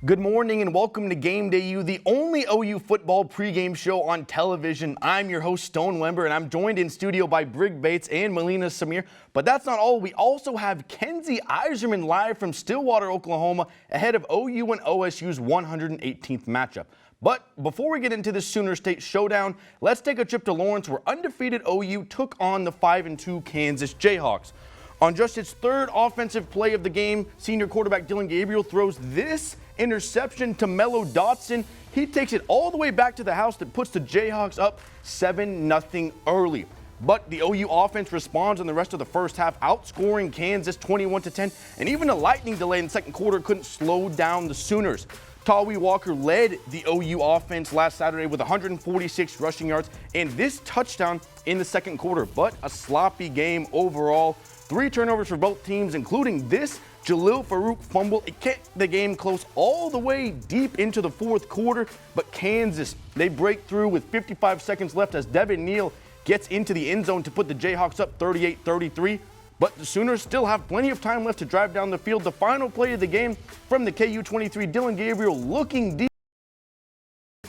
Good morning and welcome to Game Day U, the only OU football pregame show on television. I'm your host, Stone Wember, and I'm joined in studio by Brig Bates and Melina Samir. But that's not all. We also have Kenzie Iserman live from Stillwater, Oklahoma, ahead of OU and OSU's 118th matchup. But before we get into the Sooner State showdown, let's take a trip to Lawrence, where undefeated OU took on the 5-2 Kansas Jayhawks. On just its third offensive play of the game, senior quarterback Dillon Gabriel throws this interception to Mello Dotson. He takes it all the way back to the house that puts the Jayhawks up 7-0 early. But the OU offense responds in the rest of the first half, outscoring Kansas 21-10, and even a lightning delay in the second quarter couldn't slow down the Sooners. Tawee Walker led the OU offense last Saturday with 146 rushing yards and this touchdown in the second quarter, but a sloppy game overall. 3 turnovers for both teams, including this Jalil Farouk fumble. It kept the game close all the way deep into the fourth quarter, but Kansas, they break through with 55 seconds left as Devin Neal gets into the end zone to put the Jayhawks up 38-33. But the Sooners still have plenty of time left to drive down the field. The final play of the game from the KU-23, Dillon Gabriel looking deep,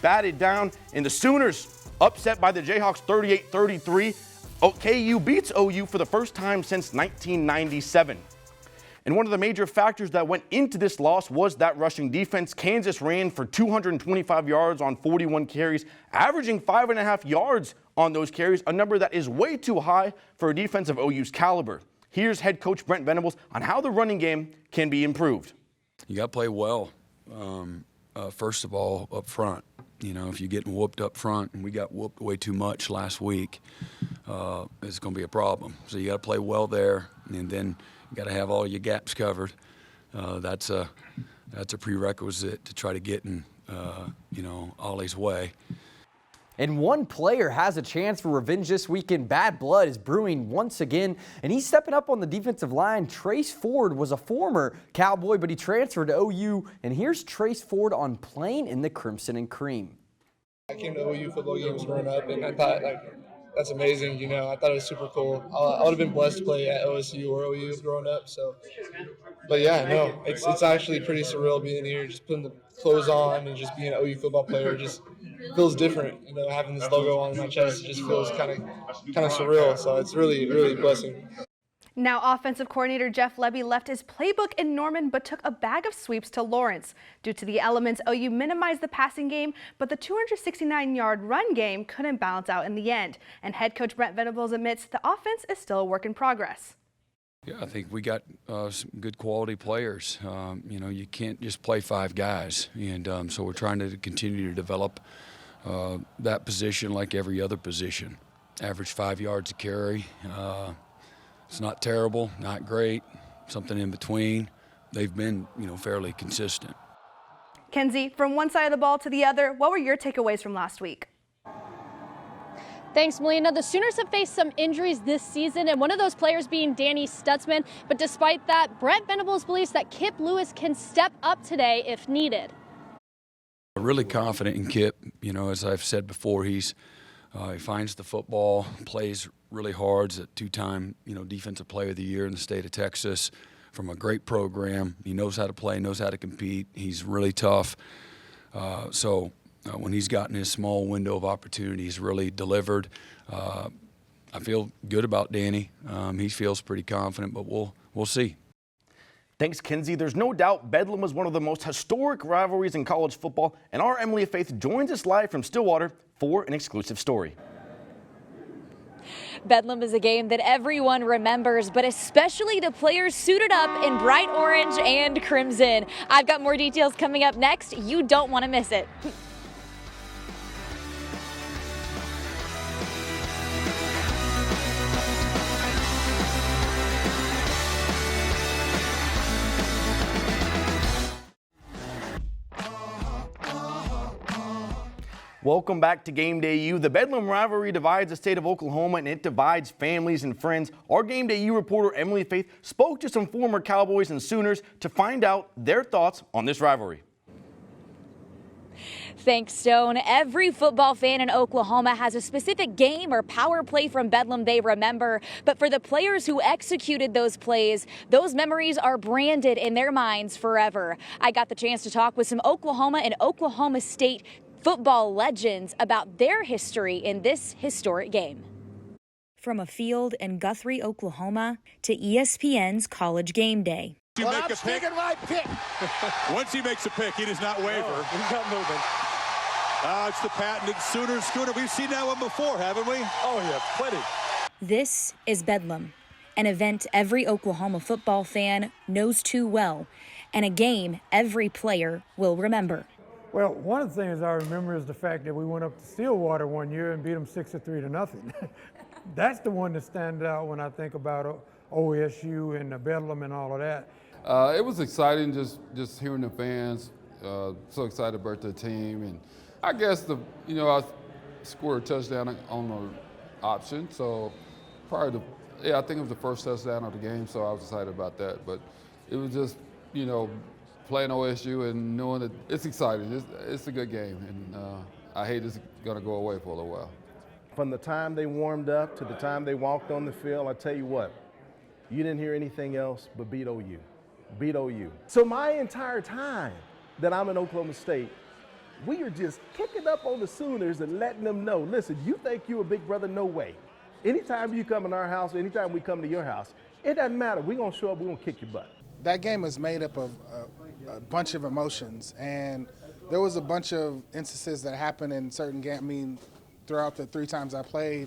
batted down, and the Sooners upset by the Jayhawks 38-33. KU beats OU for the first time since 1997. And one of the major factors that went into this loss was that rushing defense. Kansas ran for 225 yards on 41 carries, averaging 5.5 yards on those carries, a number that is way too high for a defense of OU's caliber. Here's head coach Brent Venables on how the running game can be improved. You got to play well, first of all, up front. You know, if you're getting whooped up front, and we got whooped way too much last week, it's going to be a problem. So you got to play well there, and then you got to have all your gaps covered. That's a prerequisite to try to get in, Ollie's way. And one player has a chance for revenge this weekend. Bad blood is brewing once again, and he's stepping up on the defensive line. Trace Ford was a former Cowboy, but he transferred to OU, and here's Trace Ford on playing in the Crimson and Cream. I came to OU football games growing up, and I thought, that's amazing. You know, I thought it was super cool. I would have been blessed to play at OSU or OU growing up. So, but yeah, no, it's actually pretty surreal being here, just putting the clothes on and just being an OU football player. Just feels different, you know, having this logo on my chest. It just feels kind of surreal. So it's really, really a blessing. Now, offensive coordinator Jeff Lebby left his playbook in Norman but took a bag of sweeps to Lawrence. Due to the elements, OU minimized the passing game, but the 269-yard run game couldn't balance out in the end. And head coach Brent Venables admits the offense is still a work in progress. Yeah, I think we got some good quality players. You can't just play 5 guys, and so we're trying to continue to develop that position like every other position. Average 5 yards a carry. It's not terrible, not great, something in between. They've been, fairly consistent. Kenzie, from one side of the ball to the other, what were your takeaways from last week? Thanks, Melina. The Sooners have faced some injuries this season, and one of those players being Danny Stutzman. But despite that, Brent Venables believes that Kip Lewis can step up today if needed. I'm really confident in Kip. As I've said before, he finds the football, plays really hard. He's a 2-time, Defensive Player of the Year in the state of Texas from a great program. He knows how to play, knows how to compete. He's really tough. When he's gotten his small window of opportunity, he's really delivered. I feel good about Danny. He feels pretty confident, but we'll see. Thanks, Kenzie. There's no doubt Bedlam was one of the most historic rivalries in college football, and our Emily of Faith joins us live from Stillwater for an exclusive story. Bedlam is a game that everyone remembers, but especially the players suited up in bright orange and crimson. I've got more details coming up next. You don't want to miss it. Welcome back to Game Day U. The Bedlam rivalry divides the state of Oklahoma, and it divides families and friends. Our Game Day U reporter Emily Faith spoke to some former Cowboys and Sooners to find out their thoughts on this rivalry. Thanks, Stone. Every football fan in Oklahoma has a specific game or power play from Bedlam they remember. But for the players who executed those plays, those memories are branded in their minds forever. I got the chance to talk with some Oklahoma and Oklahoma State football legends about their history in this historic game. From a field in Guthrie, Oklahoma, to ESPN's College Game Day. I'm sticking my pick. Once he makes a pick, he does not waver. Oh, he's not moving. It's the patented Sooner Scooter. We've seen that one before, haven't we? Oh, yeah, plenty. This is Bedlam, an event every Oklahoma football fan knows too well, and a game every player will remember. Well, one of the things I remember is the fact that we went up to Stillwater one year and beat them 63-0. That's the one that stands out when I think about OSU and the Bedlam and all of that. It was exciting just hearing the fans, so excited about the team. And I guess I scored a touchdown on the option, so I think it was the first touchdown of the game, so I was excited about that. But it was just, playing OSU and knowing that it's exciting. It's a good game, and I hate it's going to go away for a little while. From the time they warmed up to the time they walked on the field, I tell you what, you didn't hear anything else but beat OU. Beat OU. So my entire time that I'm in Oklahoma State, we are just kicking up on the Sooners and letting them know, listen, you think you're a big brother? No way. Anytime you come in our house, anytime we come to your house, it doesn't matter. We're going to show up, we're going to kick your butt. That game is made up of a bunch of emotions, and there was a bunch of instances that happened in certain games. Throughout the 3 times I played,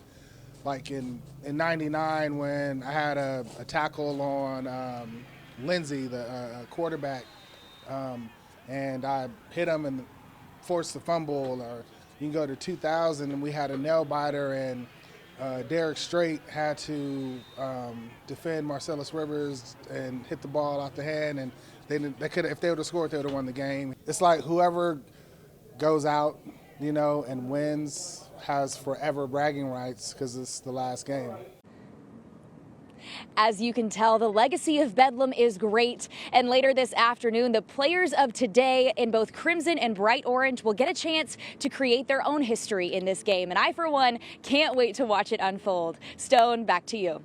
like in '99 when I had a tackle on Lindsey, the quarterback, and I hit him and forced the fumble. Or you can go to 2000 and we had a nail biter and Derek Strait had to defend Marcellus Rivers and hit the ball out the hand, and they could, if they would have scored, they would have won the game. It's like whoever goes out, and wins has forever bragging rights because it's the last game. As you can tell, the legacy of Bedlam is great. And later this afternoon, the players of today in both Crimson and Bright Orange will get a chance to create their own history in this game. And I, for one, can't wait to watch it unfold. Stone, back to you.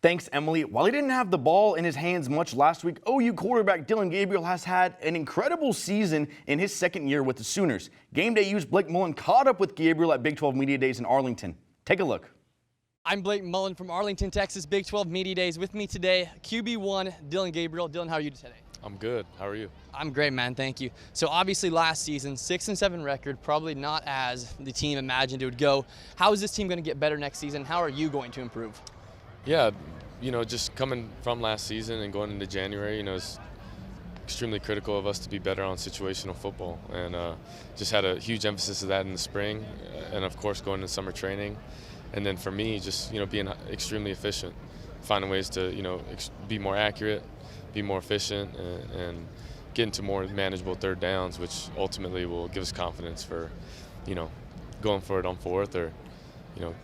Thanks, Emily. While he didn't have the ball in his hands much last week, OU quarterback Dillon Gabriel has had an incredible season in his second year with the Sooners. Game Day U's Blake Mullen caught up with Gabriel at Big 12 Media Days in Arlington. Take a look. I'm Blake Mullen from Arlington, Texas, Big 12 Media Days. With me today, QB1, Dillon Gabriel. Dillon, how are you today? I'm good. How are you? I'm great, man. Thank you. So obviously last season, 6-7 record, probably not as the team imagined it would go. How is this team going to get better next season? How are you going to improve? Yeah, just coming from last season and going into January, it's extremely critical of us to be better on situational football, and just had a huge emphasis of that in the spring, and of course going into summer training, and then for me, just being extremely efficient, finding ways to be more accurate, be more efficient, and get into more manageable third downs, which ultimately will give us confidence for going for it on fourth, or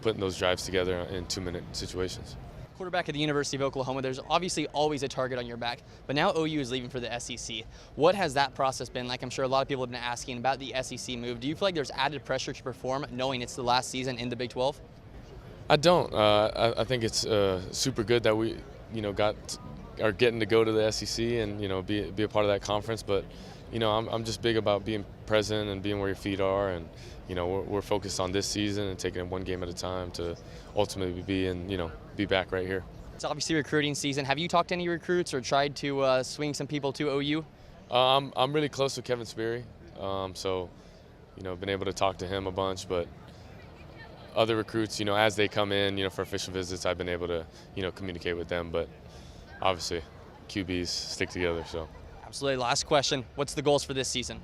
putting those drives together in 2-minute situations. Quarterback at the University of Oklahoma, there's obviously always a target on your back, but now OU is leaving for the SEC. What has that process been like? I'm sure a lot of people have been asking about the SEC move. Do you feel like there's added pressure to perform knowing it's the last season in the Big 12? I don't. I think it's super good that we, are getting to go to the SEC and, be a part of that conference. But, I'm just big about being present and being where your feet are. And, we're focused on this season and taking it one game at a time to ultimately be back right here. It's obviously recruiting season. Have you talked to any recruits or tried to swing some people to OU? I'm really close with Kevin Sperry, so been able to talk to him a bunch. But other recruits, as they come in, for official visits, I've been able to communicate with them. But obviously, QBs stick together. So absolutely. Last question: what's the goals for this season?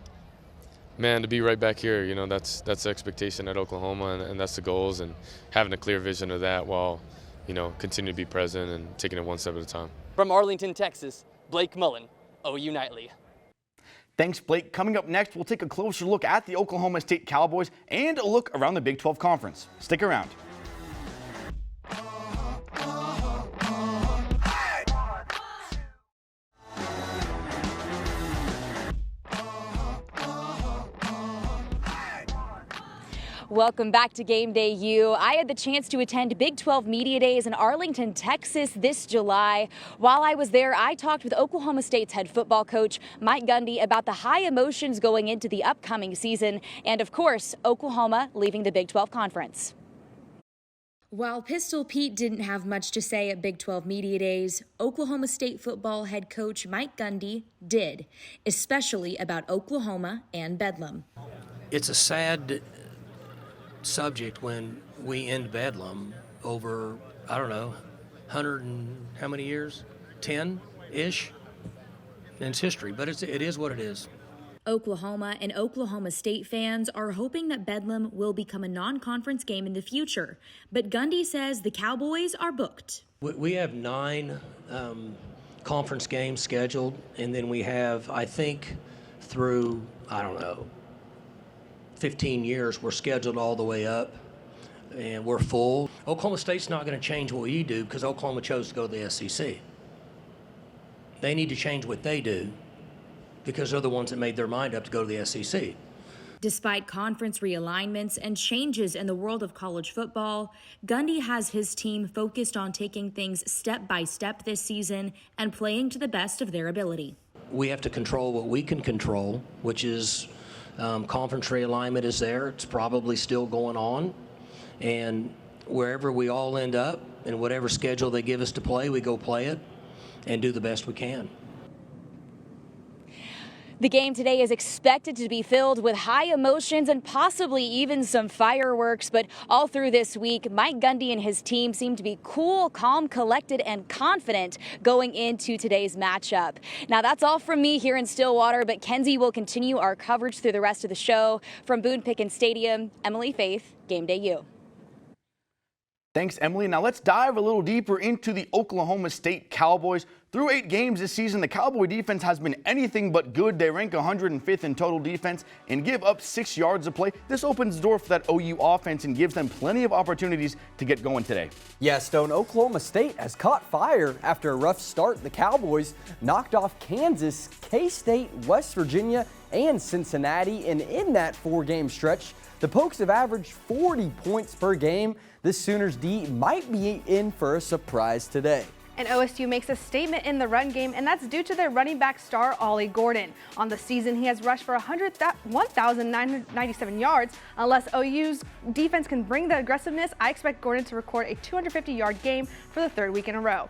Man, to be right back here, that's the expectation at Oklahoma, and that's the goals, and having a clear vision of that while, continue to be present and taking it one step at a time. From Arlington, Texas, Blake Mullen, OU Nightly. Thanks, Blake. Coming up next, we'll take a closer look at the Oklahoma State Cowboys and a look around the Big 12 Conference. Stick around. Welcome back to Game Day U. I had the chance to attend Big 12 Media Days in Arlington, Texas this July. While I was there, I talked with Oklahoma State's head football coach, Mike Gundy, about the high emotions going into the upcoming season and, of course, Oklahoma leaving the Big 12 Conference. While Pistol Pete didn't have much to say at Big 12 Media Days, Oklahoma State football head coach Mike Gundy did, especially about Oklahoma and Bedlam. It's a sad subject when we end Bedlam over, I don't know, 100 and how many years? 10-ish? And it's history, but it is what it is. Oklahoma and Oklahoma State fans are hoping that Bedlam will become a non-conference game in the future, but Gundy says the Cowboys are booked. We have 9 conference games scheduled, and then we have, I think, through, 15 years, we're scheduled all the way up, and we're full. Oklahoma State's not going to change what we do because Oklahoma chose to go to the SEC. They need to change what they do because they're the ones that made their mind up to go to the SEC. Despite conference realignments and changes in the world of college football, Gundy has his team focused on taking things step by step this season and playing to the best of their ability. We have to control what we can control, which is conference realignment is there. It's probably still going on. And wherever we all end up and whatever schedule they give us to play, we go play it and do the best we can. The game today is expected to be filled with high emotions and possibly even some fireworks. But all through this week, Mike Gundy and his team seem to be cool, calm, collected, and confident going into today's matchup. Now, that's all from me here in Stillwater, but Kenzie will continue our coverage through the rest of the show. From Boone Pickens Stadium, Emily Faith, Game Day U. Thanks, Emily. Now let's dive a little deeper into the Oklahoma State Cowboys. Through 8 games this season, the Cowboy defense has been anything but good. They rank 105th in total defense and give up 6 yards a play. This opens the door for that OU offense and gives them plenty of opportunities to get going today. Yeah, Stone, Oklahoma State has caught fire after a rough start. The Cowboys knocked off Kansas, K-State, West Virginia, and Cincinnati. And in that 4-game stretch, the Pokes have averaged 40 points per game. This Sooners D might be in for a surprise today. And OSU makes a statement in the run game, and that's due to their running back star, Ollie Gordon. On the season, he has rushed for 1,997 yards. Unless OU's defense can bring the aggressiveness, I expect Gordon to record a 250-yard game for the 3rd week in a row.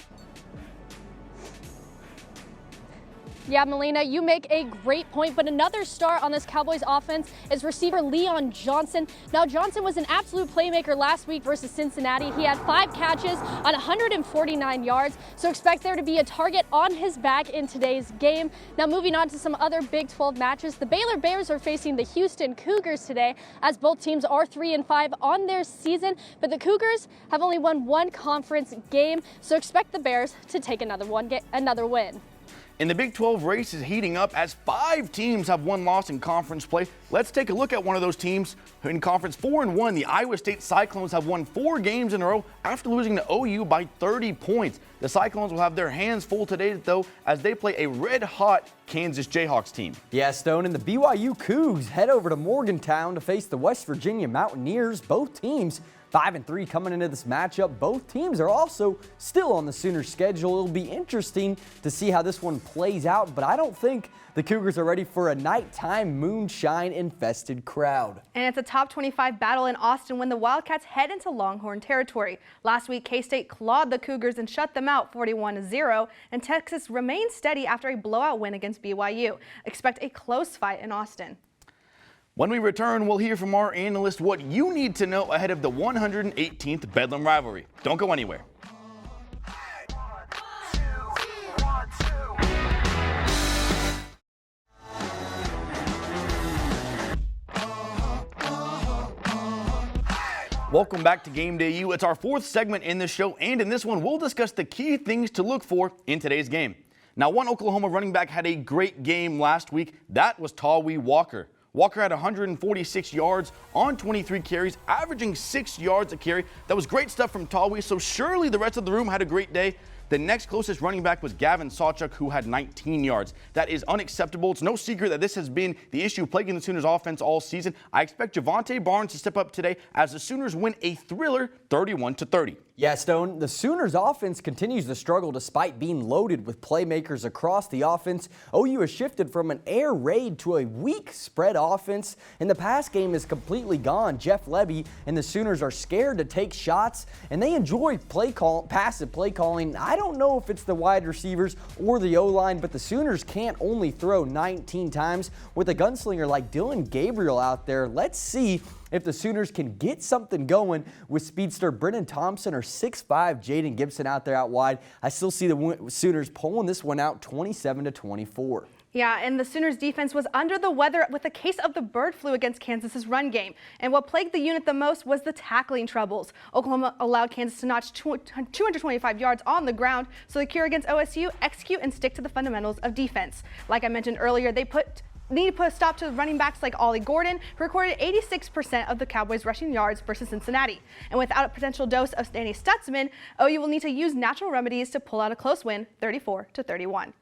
Yeah, Melina, you make a great point, but another star on this Cowboys offense is receiver Leon Johnson. Now, Johnson was an absolute playmaker last week versus Cincinnati. He had 5 catches on 149 yards, so expect there to be a target on his back in today's game. Now, moving on to some other Big 12 matches, the Baylor Bears are facing the Houston Cougars today, as both teams are 3-5 on their season, but the Cougars have only won 1 conference game, so expect the Bears to take another win. And the Big 12 race is heating up as 5 teams have one loss in conference play. Let's take a look at one of those teams in conference 4-1. The Iowa State Cyclones have won 4 games in a row after losing to OU by 30 points. The Cyclones will have their hands full today, though, as they play a red-hot Kansas Jayhawks team. Yeah, Stone, and the BYU Cougs head over to Morgantown to face the West Virginia Mountaineers. Both teams 5-3 coming into this matchup. Both teams are also still on the Sooners schedule. It'll be interesting to see how this one plays out, but I don't think the Cougars are ready for a nighttime moonshine-infested crowd. And it's a top 25 battle in Austin when the Wildcats head into Longhorn territory. Last week, K-State clawed the Cougars and shut them out 41-0, and Texas remains steady after a blowout win against BYU. Expect a close fight in Austin. When we return, we'll hear from our analyst what you need to know ahead of the 118th Bedlam rivalry. Don't go anywhere. Welcome back to Game Day U. It's our 4th segment in this show, and in this one, we'll discuss the key things to look for in today's game. Now, one Oklahoma running back had a great game last week. That was Tawee Walker. Walker had 146 yards on 23 carries, averaging 6 yards a carry. That was great stuff from Tawee, so surely the rest of the room had a great day. The next closest running back was Gavin Sawchuk, who had 19 yards. That is unacceptable. It's no secret that this has been the issue plaguing the Sooners offense all season. I expect Javante Barnes to step up today as the Sooners win a thriller 31-30. Yeah, Stone, the Sooners offense continues to struggle despite being loaded with playmakers across the offense. OU has shifted from an air raid to a weak spread offense, and the pass game is completely gone. Jeff Lebby and the Sooners are scared to take shots, and they enjoy passive play calling. I don't know if it's the wide receivers or the O-line, but the Sooners can't only throw 19 times with a gunslinger like Dillon Gabriel out there. Let's see if the Sooners can get something going with speedster Brennan Thompson or 6'5" Jaden Gibson out there out wide. I still see the Sooners pulling this one out 27-24. Yeah, and the Sooners defense was under the weather with a case of the bird flu against Kansas's run game. And what plagued the unit the most was the tackling troubles. Oklahoma allowed Kansas to notch 225 yards on the ground, so the cure against OSU, execute and stick to the fundamentals of defense. Like I mentioned earlier, they need to put a stop to running backs like Ollie Gordon, who recorded 86% of the Cowboys' rushing yards versus Cincinnati. And without a potential dose of Danny Stutzman, OU will need to use natural remedies to pull out a close win, 34-31.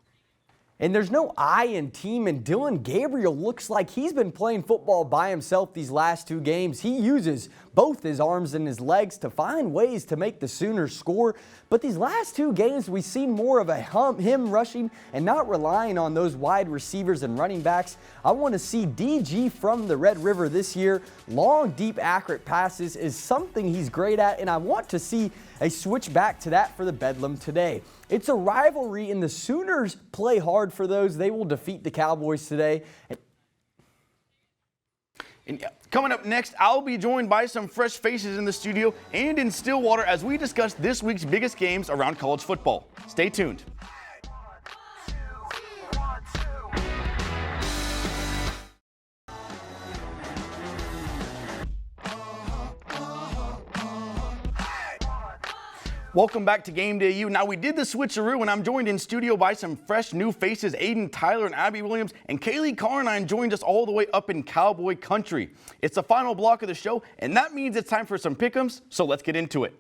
And there's no I in team, and Dillon Gabriel looks like he's been playing football by himself these last two games. He uses both his arms and his legs to find ways to make the Sooners score. But these last two games, we've seen more of him rushing and not relying on those wide receivers and running backs. I want to see DG from the Red River this year. Long, deep, accurate passes is something he's great at, and I want to see a switch back to that for the Bedlam today. It's a rivalry, and the Sooners play hard for those. They will defeat the Cowboys today. And coming up next, I'll be joined by some fresh faces in the studio and in Stillwater as we discuss this week's biggest games around college football. Stay tuned. Welcome back to Game Day U. Now, we did the switcheroo, and I'm joined in studio by some fresh new faces, Aiden Tyler and Abby Williams, and Kaylee Carnine joined us all the way up in Cowboy Country. It's the final block of the show, and that means it's time for some pick'ems, so let's get into it.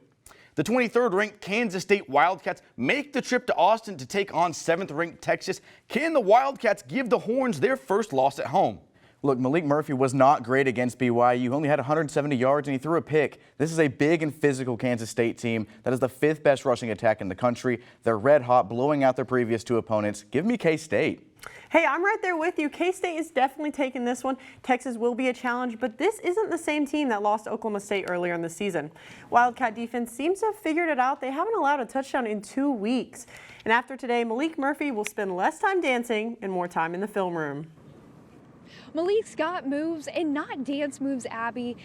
The 23rd ranked Kansas State Wildcats make the trip to Austin to take on 7th ranked Texas. Can the Wildcats give the Horns their first loss at home? Look, Malik Murphy was not great against BYU. He only had 170 yards and he threw a pick. This is a big and physical Kansas State team that is the 5th best rushing attack in the country. They're red hot, blowing out their previous two opponents. Give me K-State. Hey, I'm right there with you. K-State is definitely taking this one. Texas will be a challenge, but this isn't the same team that lost to Oklahoma State earlier in the season. Wildcat defense seems to have figured it out. They haven't allowed a touchdown in 2 weeks. And after today, Malik Murphy will spend less time dancing and more time in the film room. Malik's got moves and not dance moves, Abby.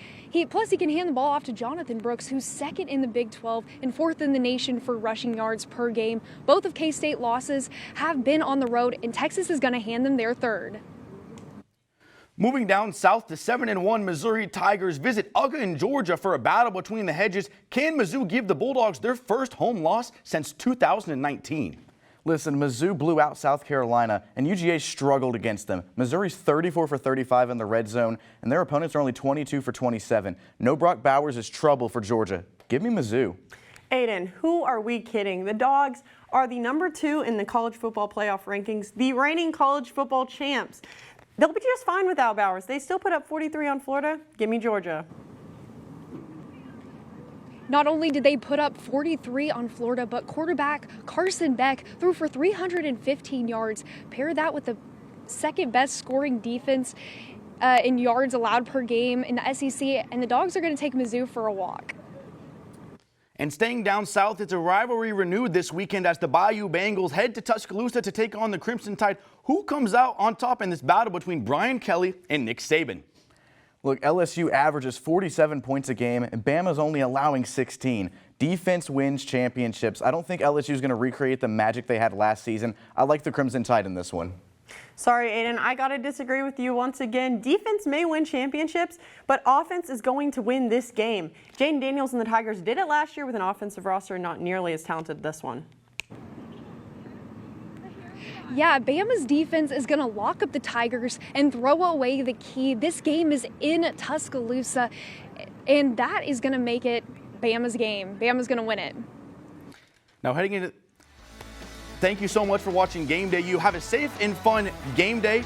Plus he can hand the ball off to Jonathan Brooks, who's 2nd in the Big 12 and 4th in the nation for rushing yards per game. Both of K-State losses have been on the road, and Texas is going to hand them their 3rd. Moving down south, the 7-1 Missouri Tigers visit UGA in Georgia for a battle between the hedges. Can Mizzou give the Bulldogs their first home loss since 2019? Listen, Mizzou blew out South Carolina, and UGA struggled against them. Missouri's 34 for 35 in the red zone, and their opponents are only 22 for 27. No Brock Bowers is trouble for Georgia. Give me Mizzou. Aiden, who are we kidding? The Dogs are the number 2 in the college football playoff rankings, the reigning college football champs. They'll be just fine without Bowers. They still put up 43 on Florida. Give me Georgia. Not only did they put up 43 on Florida, but quarterback Carson Beck threw for 315 yards. Pair that with the 2nd best scoring defense in yards allowed per game in the SEC, and the Dogs are going to take Mizzou for a walk. And staying down south, it's a rivalry renewed this weekend as the Bayou Bengals head to Tuscaloosa to take on the Crimson Tide. Who comes out on top in this battle between Brian Kelly and Nick Saban? Look, LSU averages 47 points a game, and Bama's only allowing 16. Defense wins championships. I don't think LSU is going to recreate the magic they had last season. I like the Crimson Tide in this one. Sorry, Aiden, I got to disagree with you once again. Defense may win championships, but offense is going to win this game. Jaden Daniels and the Tigers did it last year with an offensive roster not nearly as talented this one. Yeah, Bama's defense is going to lock up the Tigers and throw away the key. This game is in Tuscaloosa, and that is going to make it Bama's game. Bama's going to win it. Now heading into Thank you so much for watching Game Day U. Have a safe and fun game day.